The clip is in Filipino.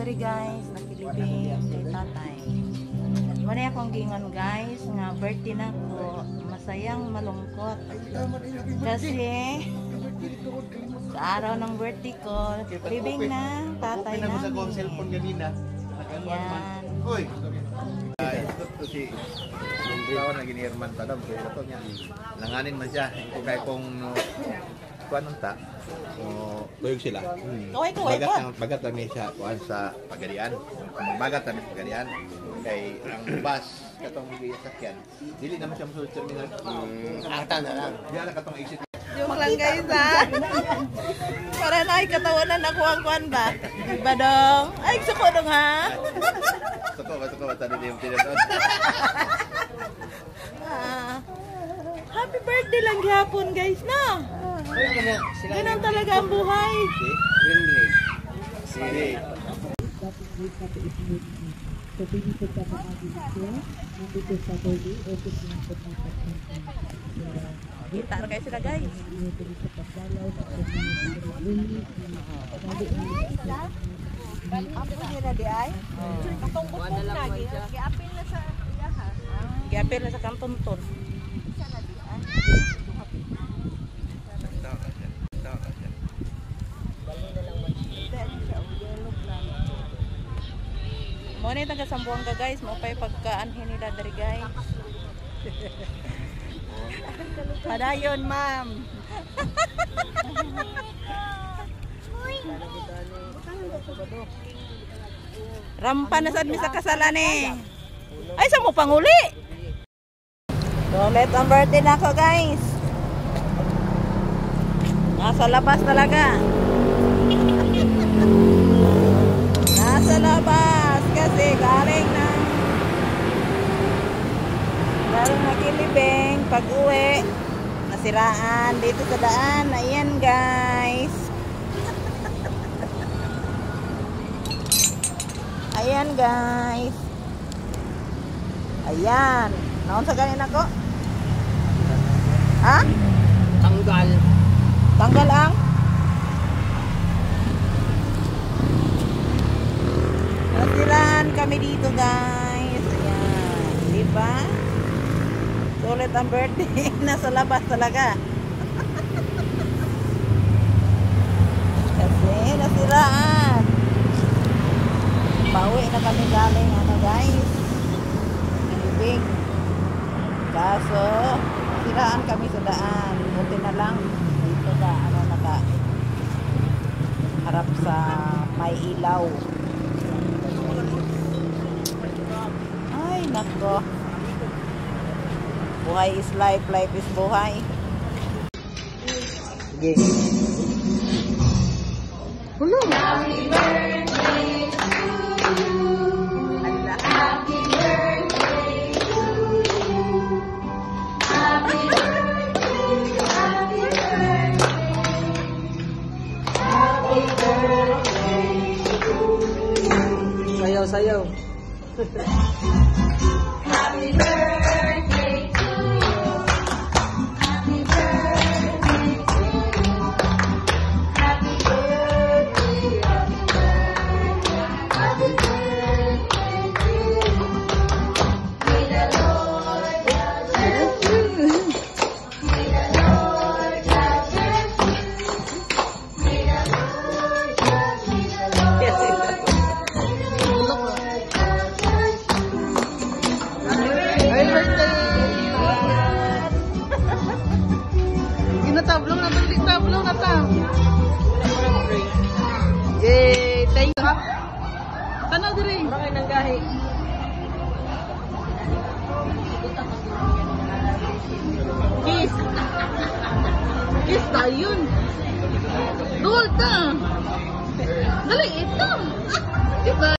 diri guys, nakilibing kay tatay. Wala akong gingon guys, nga birthday na ko, masayang malungkot. Kasi sa araw ng birthday ko, living na tatay namin. Ayan. Uy! Ito si Lawan na ginirman ta daw. Ito niya. Langanin man siya. Kung kaya kong kuan ta. So, tuyog sila. Kaway pa. Bagat kami siya kuan sa pagarian. Bagat kami sa pagarian. Kay ang bus katong mga sakyan. Dili naman siya musulod terminal. Ata na lang. Diyan lang katong exit. Joke lang guys ha. Para na ay katawanan ako ang kuan ba? Iba dong. Ay, suko dong ha. Suko ba tadi yung tinatawag? Happy birthday lang gihapon guys na. Ganun talaga ang buhay. Si Kita na kayo sila guys. Apo nila di ay? Katungkot na. Giapil na sa ilaha. Giapil na sa kanton-ton. Mo ni taga Sambuanga guys, mo pay pagkaanhin nila dari guys. Padayon ma'am. Rampa na sad mi sa kasalan eh. Ay sa mo panguli. So let's ang birthday na ako guys. Nasa labas talaga. Nasa labas kasi galing nakilibing pag-uwi. Nasiraan dito sa daan. Ayan guys. Ayan guys. Ayan. Naon sa ganin ako? Ha? Tanggal. Tanggal ang? Nasiraan kami dito guys. Ayan. Diba? Sulit ang birthday. Nasa labas talaga. Kasi nasiraan. Pauwi na kami galing ano guys. Living. Kaso nasiraan kami sa daan. Buti na lang dito na ano naka harap sa may ilaw. Ay nako. Buhay is life, life is buhay. Sige. Hello. Happy birthday to you. Happy birthday to you. Happy birthday, happy birthday. Happy birthday to you. Sayaw, sayaw. Happy birthday to you. Happy birthday to you. Happy birthday, happy birthday to you. May the Lord bless you. May the Lord bless you. May the Lord bless you. May the Lord bless you. Happy birthday! Ginatablong na ito, tablong na ito. Yay! Thank you. Tanaw diri. Marami nang gahi. Kiss. Kiss tayo yun. Duwal ta. Dali, ito. Diba?